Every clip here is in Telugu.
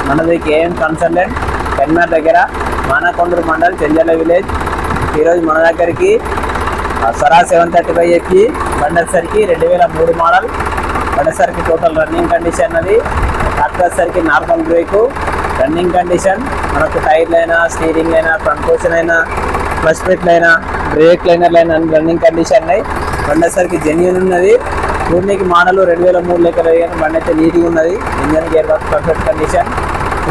మనది కేఎం కన్సల్టెంట్ కరీంనగర్ దగ్గర మానకొండూరు మండల్ చెంజర్ల విలేజ్. ఈరోజు మన దగ్గరికి స్వరా 735 ఎక్కి బండసరికి 2003 మోడల్. బండసరికి టోటల్ రన్నింగ్ కండిషన్ అది. ట్రాక్టర్ సరికి నార్మల్ బ్రేకు రన్నింగ్ కండిషన్. మనకు టైర్లైనా స్టీరింగ్ అయినా ఫ్రంట్ పోర్షన్ అయినా క్లచ్ ప్లేట్లైనా బ్రేక్ లైనర్లైనా అన్ని రన్నింగ్ కండిషన్ ఉన్నాయి. బండసరికి జెన్యూన్ ఉన్నది. పూర్ణికి మోడల్ 2003 లెక్క బండి అయితే నీట్గా ఉన్నది. Engine gear box perfect condition.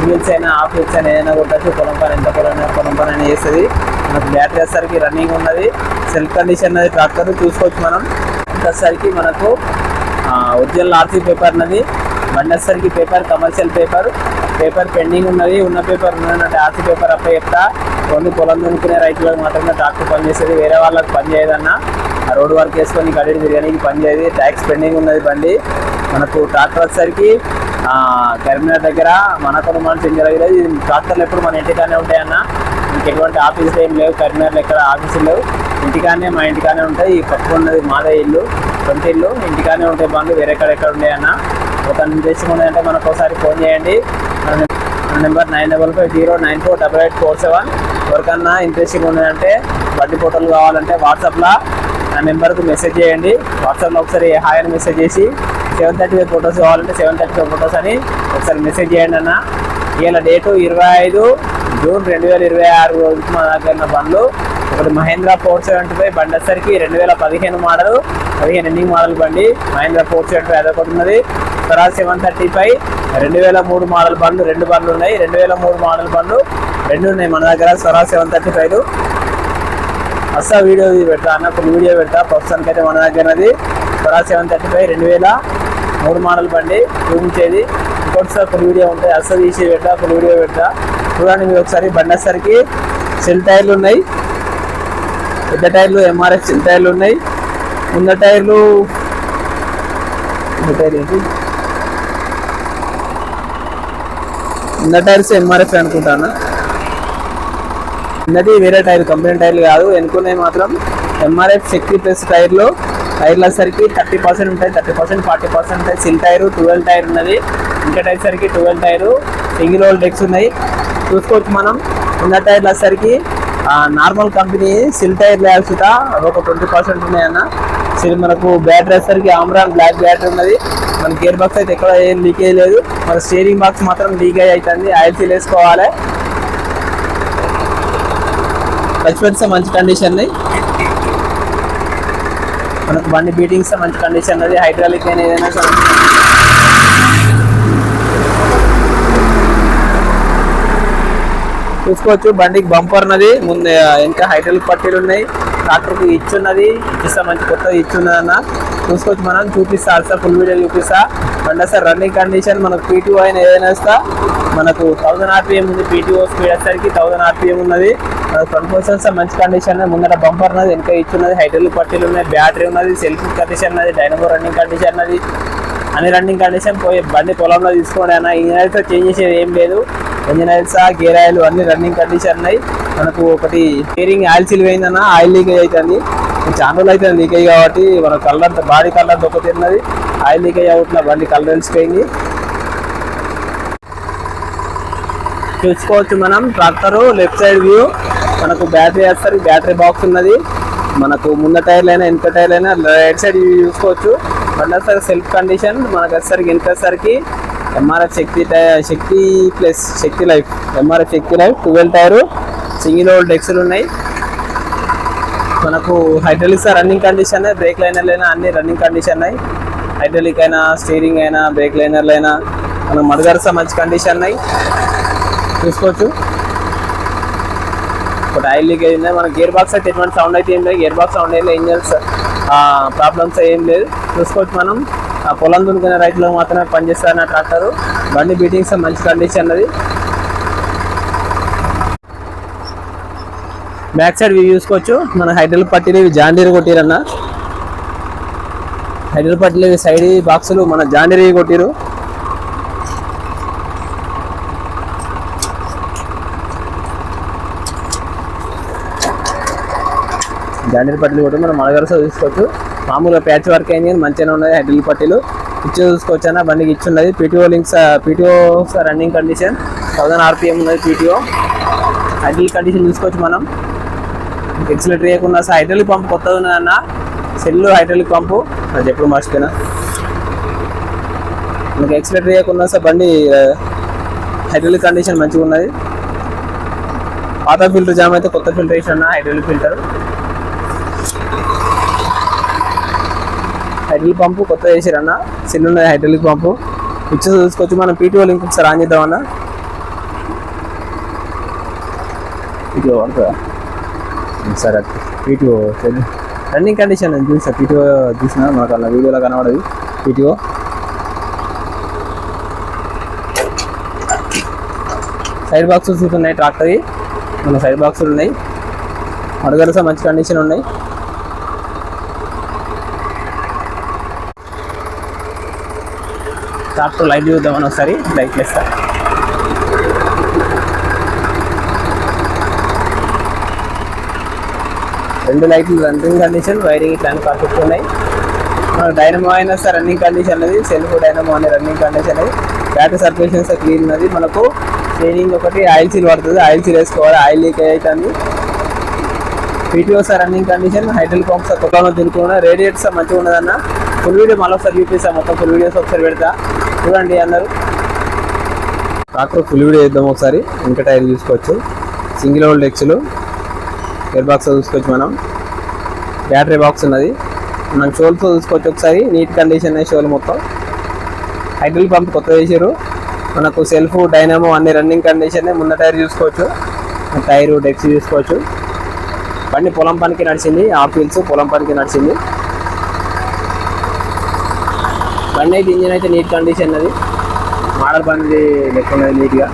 Wheels అయినా ఆఫ్ వీల్స్ అయినా ఏదైనా కొట్టచ్చు. పొలం పని ఎంత పొలం పని అయినా చేస్తుంది. మనకు బ్యాటరీ వచ్చేసరికి రన్నింగ్ ఉన్నది. సెల్ఫ్ కండిషన్ అది ట్రాక్టర్ చూసుకోవచ్చు మనం. వచ్చేసరికి మనకు ఒరిజినల్ ఆర్సీ పేపర్ ఉన్నది. బండి వచ్చేసరికి పేపర్ కమర్షియల్ పేపర్ పెండింగ్ ఉన్నది. ఉన్న పేపర్ ఉన్నదంటే ఆర్సీ పేపర్ అప్లై చెప్తా. ఓన్లీ పొలం దున్నుకునే రైతులకు మాత్రమే ట్రాక్టర్ పని చేసేది. వేరే వాళ్ళకి పని చేయదన్నా రోడ్ వర్క్ వేసుకొని గడిడి తిరగడానికి పని చేయదు. ట్యాక్స్ పెండింగ్ ఉన్నది బండి. మనకు ట్రాక్టర్ వచ్చేసరికి కరీంనగర్ దగ్గర మనకొండూరు మండలం చెంజర్ల విలేజ్. ట్రాక్టర్లు ఎప్పుడు మన ఇంటికానే ఉంటాయన్న. మీకు ఎటువంటి ఆఫీసులు ఏం లేవు. కరీంనగర్లో ఎక్కడ ఆఫీసులు లేవు. ఇంటికానే మా ఇంటికానే ఉంటాయి. ఈ పక్కన ఉన్నది మాదే ఇల్లు, సొంత ఇల్లు. ఇంటికానే ఉంటాయి బండ్లు. వేరే ఎక్కడ ఉన్నాయన్న. ఒక ఇంట్రెస్ట్ ఉన్నాయంటే మనకు ఒకసారి ఫోన్ చేయండి. మన నెంబర్ 9550948847. ఎవరికన్నా ఇంట్రెస్టింగ్ ఉన్నదంటే బండి ఫోటోలు కావాలంటే వాట్సాప్లో నా నెంబర్కు మెసేజ్ చేయండి. వాట్సాప్లో ఒకసారి హాయ్ అని మెసేజ్ చేసి 735 ఫొటోస్ కావాలంటే 735 ఫొటోస్ అని ఒకసారి మెసేజ్ చేయండి అన్న. ఇవాళ డేటు 25 జూన్ 2026 రోజుకి మన దగ్గర ఉన్న బండ్లు. ఒకటి మహేంద్ర 475 బండి వచ్చేసరికి 2015 మోడల్ 15 ఎండింగ్ మోడల్ బండి. మహేంద్ర 475 అదొకటి ఉన్నది. స్వరా 735 2003 మోడల్ బండ్లు 2 బండ్లు ఉన్నాయి. 2003 మోడల్ బండ్లు 2 ఉన్నాయి మన దగ్గర. స్వరా 735 అస్సా వీడియో పెడతా అన్న. ఫుల్ వీడియో పెడతా. ప్రస్తుతానికి అయితే మన దగ్గరది స్వరా 735 2003 మోడల్ బండి చూపించేది. ఇంకోటిసారి ఫుల్ వీడియో ఉంటాయి. అస్సా తీసి పెడతా. ఫుల్ వీడియో పెడతా చూడండి. మీరు ఒకసారి బండి వచ్చేసరికి సెల్ టైర్లు ఉన్నాయి. పెద్ద టైర్లు ఎంఆర్ఎఫ్ సెల్ టైర్లు ఉన్నాయి. ముందు టైర్లు ముందు టైర్స్ ఎంఆర్ఎఫ్ అనుకుంటాను. ఉన్నది వేరే టైర్, కంపెనీ టైర్లు కాదు. ఎన్నుకున్నాయి మాత్రం ఎంఆర్ఎఫ్ శక్తి ప్లస్ టైర్లు. టైర్లు వచ్చేసరికి 30% ఉంటాయి. 30% 40% ఉంటాయి. సిల్ టైరు 12 టైర్ ఉన్నది. ఇంకా టైర్ సరికి 12 టైరు. సింగిల్ హోల్ డెక్స్ ఉన్నాయి చూసుకోవచ్చు మనం. ఉన్న టైర్లు వచ్చేసరికి నార్మల్ కంపెనీ సిల్ టైర్ లేకపోతే ఒక 20% ఉన్నాయన్న. సిల్ మనకు బ్యాటరీ వచ్చేసరికి ఆమ్రాన్ బ్లాక్ బ్యాటరీ ఉన్నది. మన గేర్ బాక్స్ అయితే ఎక్కడ ఏం లీకేజ్ లేదు. మన స్టీరింగ్ బాక్స్ మాత్రం లీకేజ్ అవుతుంది. ఆయిల్ సీల్ వేసుకోవాలి. టచ్ మంచి కండిషన్ ఉన్నాయి. మనకు బండి బీటింగ్స్ మంచి కండిషన్ అది. హైడ్రాలిక్ అయినా ఏదైనా చూసుకోవచ్చు. బండికి బంపర్ ఉన్నది. ముందు ఇంకా హైడ్రాలిక్ పట్టీలు ఉన్నాయి. ట్రాక్టర్కి ఇచ్చున్నది. ఇచ్చిస్తా మంచి కొత్తది ఇచ్చున్నది అన్న. చూసుకోవచ్చు మనం. చూపిస్తా అల్సా ఫుల్ వీడియో చూపిస్తా. బండి సార్ రన్నింగ్ కండిషన్. మనకు పీటీఓ అయినా ఏదైనా వస్తా. మనకు 1000 RPM ఉంది. పీటీఓ స్పీడ్ వచ్చేసరికి 1000 RPM ఉన్నది. ఫ్రంట్ పోర్షన్స్ మంచి కండిషన్. ముందర బంపర్ ఉన్నది. వెనక ఇచ్చున్నది. హైడ్రాలిక్ పట్టీలు ఉన్నాయి. బ్యాటరీ ఉన్నది. సెల్ఫ్ కండిషన్ ఉన్నది. డైనమో రన్నింగ్ కండిషన్ ఉన్నది. అన్ని రన్నింగ్ కండిషన్. పోయి బండి పొలంలో తీసుకోండి అన్న. ఇంజన్ ఆయిల్స్ చేంజ్ చేసేది ఏం లేదు. ఇంజన్ ఆయిల్స్ గేర్ ఆయిల్ అన్ని రన్నింగ్ కండిషన్ ఉన్నాయి. మనకు ఒకటి స్టీరింగ్ ఆయిల్ సిలిపోయిందన్న. ఆయిల్ లీకేజ్ అవుతుంది. చాలా రోజులు అవుతుంది లీకేజ్ కాబట్టి మన కలర్ బాడీ కలర్ దొక్కతిన్నది. ఆయిల్ లీకేజ్ అవుతున్న బండి కలర్ వెలిసిపోయింది చూసుకోవచ్చు మనం. Tractor left side view. మనకు బ్యాటరీ వేస్తారు. బ్యాటరీ బాక్స్ ఉన్నది. మనకు ముందు టైర్లైనా వెనక టైర్లైనా రైట్ సైడ్ వ్యూ చూసుకోవచ్చు. బండి వచ్చేసరికి సెల్ఫ్ కండిషన్. మనకు వచ్చేసరికి వెనక వచ్చేసరికి ఎంఆర్ఎఫ్ శక్తి ప్లస్ శక్తి లైఫ్. ఎంఆర్ఎఫ్ శక్తి లైఫ్ 12 టైరు. సింగిల్ హోల్ డెక్స్లు ఉన్నాయి. మనకు హైడ్రాలిక్స్ రన్నింగ్ కండిషన్. బ్రేక్ లైనర్లు అయినా అన్ని రన్నింగ్ కండిషన్ ఉన్నాయి. హైడ్రాలిక్ అయినా స్టీరింగ్ అయినా బ్రేక్ లైనర్లు అయినా మనకు మడగరస మంచి కండిషన్ ఉన్నాయి చూసుకోవచ్చు. ఒక ఆయిల్ లీకేజ్ ఉంది. మన గేర్ బాక్స్ అయితే ఎటువంటి సౌండ్ అయితే ఏం లేదు. గేర్ బాక్స్ సౌండ్ ఏం లేదు. ఇంజన్స్ ప్రాబ్లమ్స్ ఏం లేదు చూసుకోవచ్చు మనం. పొలం దున్నుకునే రైతులకు మాత్రమే పనిచేస్తారన్న ట్రాక్టర్. బండి బీటింగ్స్ మంచి కండిషన్ అది. బ్యాక్ సైడ్ వ్యూ చూసుకోవచ్చు. మన హైడ్రాలిక్ పట్టీలు ఇవి జాండీర్ కొట్టిరన్న. హైడ్రాలిక్ పట్టీలు ఇవి సైడ్ బాక్సులు మన జాండీర్ కొట్టిరు. జాండీర్ పట్టీలు కొట్టి మనం మడగరస తీసుకోవచ్చు. మామూలుగా ప్యాచ్ వర్క్ అయింది మంచిగానే ఉన్నాయి హైడ్రాలిక్ పట్టీలు. ఇచ్చి చూసుకోవచ్చు అన్న. బండికి ఇచ్చున్నది PTO links, PTO running condition 1000 RPM ఉన్నది పీటీఓ. హైడ్రాలిక్ కండిషన్ చూసుకోవచ్చు మనం. ఎక్సిలేటర్ వేయకుండా హైడ్రాలిక్ పంపు కొత్తది ఉన్నదన్న. సెల్ హైడ్రాలిక్ పంపు అది ఎప్పుడు మర్చిపోయినా. మనకి ఎక్సిలేటర్ వేయకుండా బండి హైడ్రాలిక్ కండిషన్ మంచిగా ఉన్నది. పాత ఫిల్టర్ జామ్ అయితే కొత్త ఫిల్టర్ వేసి అన్న. హైడ్రాలిక్ ఫిల్టర్, హైడ్రాలిక్ పంపు కొత్త వేసారన్న. సెల్ ఉన్నది హైడ్రాలిక్ పంపు. ఇచ్చి చూసుకోవచ్చు మనం. పీటీఓ లింక్ ఒకసారి ఆన్ చేద్దామన్నా. పీటీఓ పడుతుందా సరే. పీటీఓ రన్నింగ్ కండిషన్ నేను చూసా. పీటీఓ చూసిన మనకు అన్న వీడియోలో కనబడదు. పీటీఓ సైడ్ బాక్సెస్ ఉన్నాయి. ట్రాక్టర్వి మన సైడ్ బాక్సులు ఉన్నాయి. అడుగలస మంచి కండిషన్ ఉన్నాయి. ట్రాక్టర్ లైట్ చూద్దామని ఒకసారి. లైట్ వేస్తా. రెండు లైట్లు రన్నింగ్ కండిషన్, వైరింగ్ ఇట్లా పర్ఫెక్ట్ ఉన్నాయి. మనకు డైనమో అయినా సార్ రన్నింగ్ కండిషన్ అనేది. సెల్ఫ్ డైనమో అనే రన్నింగ్ కండిషన్ అది. బ్యాటరీ సర్క్యులేషన్ క్లీన్ ఉన్నది. మనకు ట్రైనింగ్ ఒకటి ఆయిల్ సీల్ పడుతుంది. ఆయిల్ సీల్ వేసుకోవాలి. ఆయిల్ లీక్ అవుతుంది. PTO sir running condition. Hydraulic pump sir కొత్తగా తినుకున్నా. రేడియేటర్ సార్ మంచిగా ఉన్నదన్న. ఫుల్ వీడియో మళ్ళీ ఒకసారి చూపిస్తాను. మొత్తం ఫుల్ వీడియోస్ ఒకసారి పెడతా చూడండి అందరు. ట్రాక్టర్ ఫుల్ వీడియో వేద్దాం ఒకసారి. ఇంకా టైర్ చూసుకోవచ్చు. సింగిల్ హోల్డ్ ఎక్స్లు, గేర్ బాక్స్ చూసుకోవచ్చు మనం. బ్యాటరీ బాక్స్ ఉన్నది. మనం షోల్స్ చూసుకోవచ్చు ఒకసారి. నీట్ కండిషన్ షోల్ మొత్తం. హైడ్రాలిక్ పంప్ కొత్త వేసారు మనకు. సెల్ఫ్ డైనామో అన్ని రన్నింగ్ కండిషన్. ముందు టైర్ చూసుకోవచ్చు. టైరు డెక్స్ చూసుకోవచ్చు. బండి పొలం పనికి నడిచింది. హాఫ్ వీల్స్ పొలం పనికి నడిచింది. బండి అయితే ఇంజిన్ అయితే నీట్ కండిషన్ అది. మోడల్ బండి లెక్క ఉన్నది నీట్గా.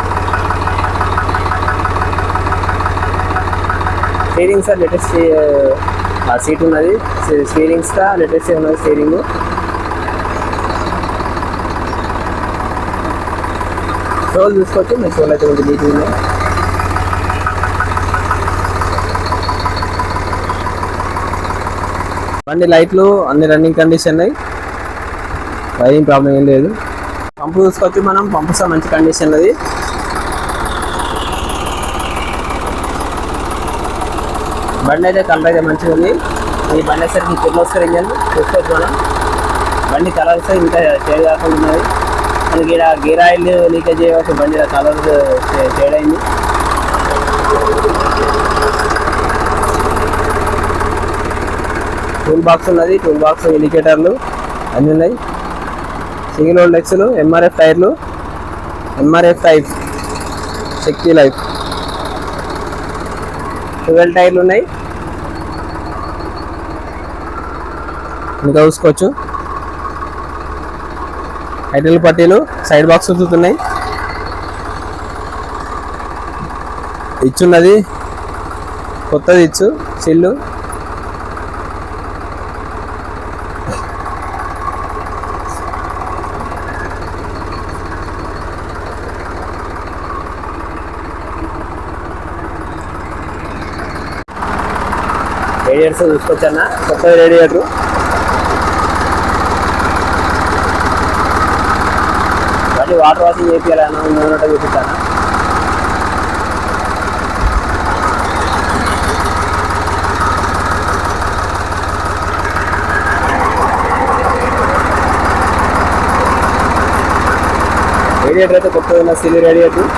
స్టీరింగ్ సార్ లేటెస్ట్ సీట్ ఉన్నది. స్టీరింగ్స్ లేటెస్ట్ ఉన్నది స్టీరింగ్. షోల్ చూసుకోవచ్చు. మీ షోల్ అయితే కొంచెం నీట్గా ఉన్నాయి. బండి లైట్లు అన్ని రన్నింగ్ కండిషన్ ఉన్నాయి. వైరింగ్ ప్రాబ్లం ఏం లేదు. పంపు చూసుకోవచ్చు మనం. పంపు సార్ మంచి కండిషన్ అది. బండి అయితే కలర్ అయితే మంచిగా ఉంది. ఈ బండి వచ్చేసరికి కిర్లోస్కర్ ఇంజన్ చూసుకోవచ్చు మనం. బండి కలర్స్ ఇంకా షేడ్ కాకుండా ఉన్నది. మనకి ఇక్కడ గేర్ ఆయిల్ లీకేజ్ చేయవచ్చు. బండి కలర్ షేడ్ అయింది. టూల్ బాక్స్ ఉన్నది. టూల్ బాక్స్ ఇండికేటర్లు అన్నీ ఉన్నాయి. సింగిల్ హోల్డ్ ఎక్స్లు, ఎంఆర్ఎఫ్ టైర్లు, ఎంఆర్ఎఫ్ టైప్, శక్తి లైఫ్ 12 టైర్లు ఉన్నాయి. ఇంకా చూసుకోవచ్చు. హైడ్రాలిక్ పట్టీలు, సైడ్ బాక్స్ ఉన్నాయి. ఇచ్చున్నది కొత్తది ఇచ్చు సిల్లు. రేడియేటర్స్ చూసుకోవచ్చు అన్న. కొత్త రేడియేటర్. వాటి వాటర్ వాషింగ్ చేయాలన్నా ఉన్నట్టు చూపిస్తాను. రేడియేటర్ అయితే కొత్తగా ఉన్న సిల్ రేడియేటర్.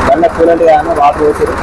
బండ కూలంట్ కాదన్న. వాటర్ వేసారు.